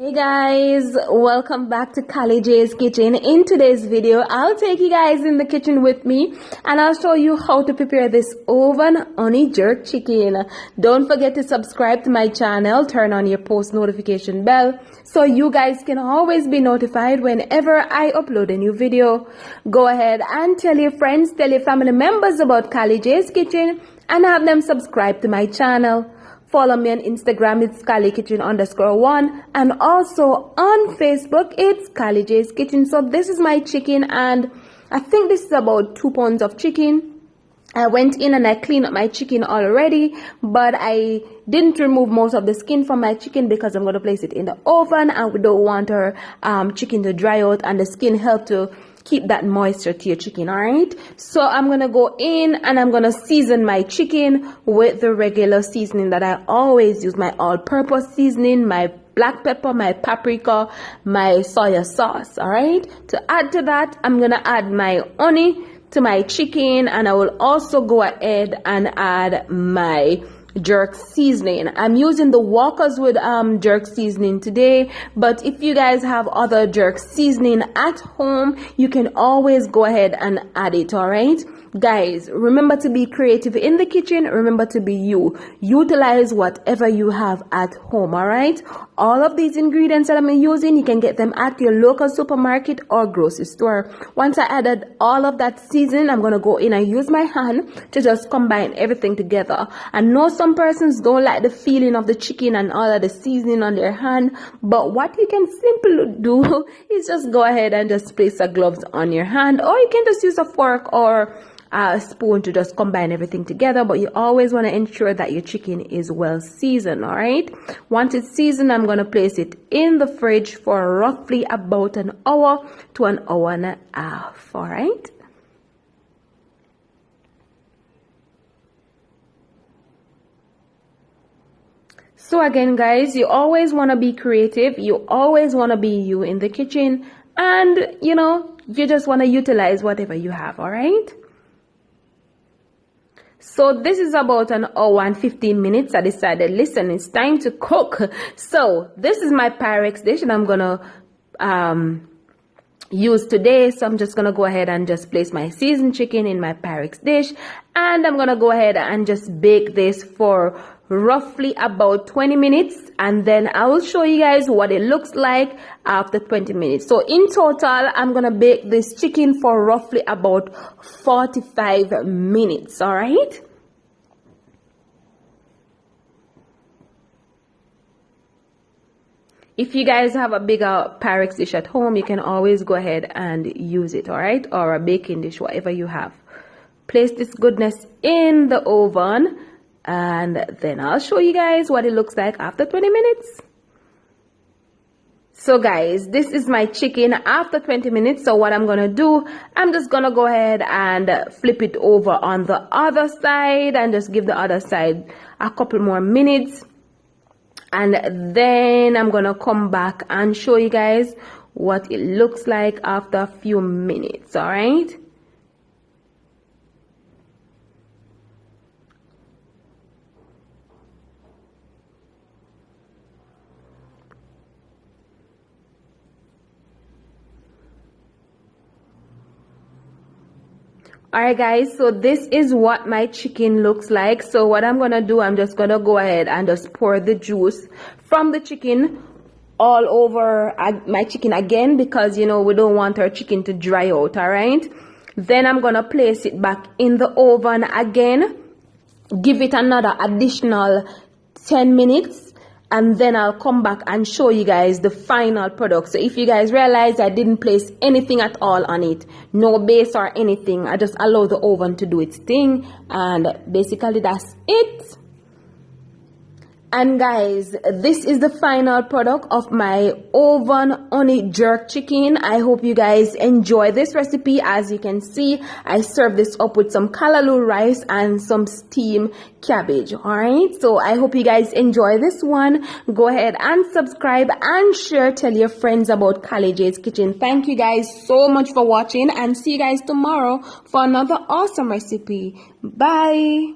Hey guys, welcome back to Kali J's Kitchen. In today's video, I'll take you guys in the kitchen with me and I'll show you how to prepare this oven honey jerk chicken. Don't forget to subscribe to my channel, turn on your post notification bell so you guys can always be notified whenever I upload a new video. Go ahead and tell your friends, tell your family members about Kali J's Kitchen and have them subscribe to my channel. Follow me on Instagram, it's KaliKitchen_1, and also on Facebook, it's Kali J's Kitchen. So this is my chicken, and I think this is about 2 pounds of chicken. I went in and I cleaned up my chicken already, but I didn't remove most of the skin from my chicken because I'm going to place it in the oven, and we don't want our chicken to dry out, and the skin help to keep that moisture to your chicken. All right, so I'm gonna go in and I'm gonna season my chicken with the regular seasoning that I always use, my all-purpose seasoning, my black pepper, my paprika, my soya sauce. All right, to add to that, I'm gonna add my honey to my chicken, and I will also go ahead and add my jerk seasoning. I'm using the Walker's Wood jerk seasoning today, but if you guys have other jerk seasoning at home, you can always go ahead and add it. All right guys, remember to be creative in the kitchen. Remember to be you. Utilize whatever you have at home. All right, all of these ingredients that I'm using, you can get them at your local supermarket or grocery store. Once I added all of that seasoning, I'm going to go in and use my hand to just combine everything together. I know some persons don't like the feeling of the chicken and all of the seasoning on their hand, but what you can simply do is just go ahead and just place the gloves on your hand, or you can just use a fork or a spoon to just combine everything together. But you always want to ensure that your chicken is well seasoned. All right, once it's seasoned, I'm going to place it in the fridge for roughly about an hour to an hour and a half. All right, so again guys, you always want to be creative. You always want to be you in the kitchen, and you just want to utilize whatever you have. All right, so this is about an hour and 15 minutes. I decided, listen, it's time to cook. So this is my Pyrex dish and I'm gonna use today. So I'm just gonna go ahead and just place my seasoned chicken in my Pyrex dish, and I'm gonna go ahead and just bake this for roughly about 20 minutes, and then I will show you guys what it looks like after 20 minutes. So in total, I'm gonna bake this chicken for roughly about 45 minutes. All right, if you guys have a bigger Pyrex dish at home, you can always go ahead and use it. All right, or a baking dish, whatever you have. Place this goodness in the oven, and then I'll show you guys what it looks like after 20 minutes. So guys, this is my chicken after 20 minutes. So what I'm gonna do, I'm just gonna go ahead and flip it over on the other side and just give the other side a couple more minutes, and then I'm gonna come back and show you guys what it looks like after a few minutes. All right, alright guys, so this is what my chicken looks like. So what I'm gonna do, I'm just gonna go ahead and just pour the juice from the chicken all over my chicken again, because we don't want our chicken to dry out. All right, then I'm gonna place it back in the oven again, give it another additional 10 minutes, and then I'll come back and show you guys the final product. So if you guys realize I didn't place anything at all on it, no base or anything, I just allow the oven to do its thing, and basically that's it. And guys, this is the final product of my oven honey jerk chicken. I hope you guys enjoy this recipe. As you can see, I served this up with some callaloo rice and some steamed cabbage. All right, so I hope you guys enjoy this one. Go ahead and subscribe and share. Tell your friends about Kali J's Kitchen. Thank you guys so much for watching, and see you guys tomorrow for another awesome recipe. Bye.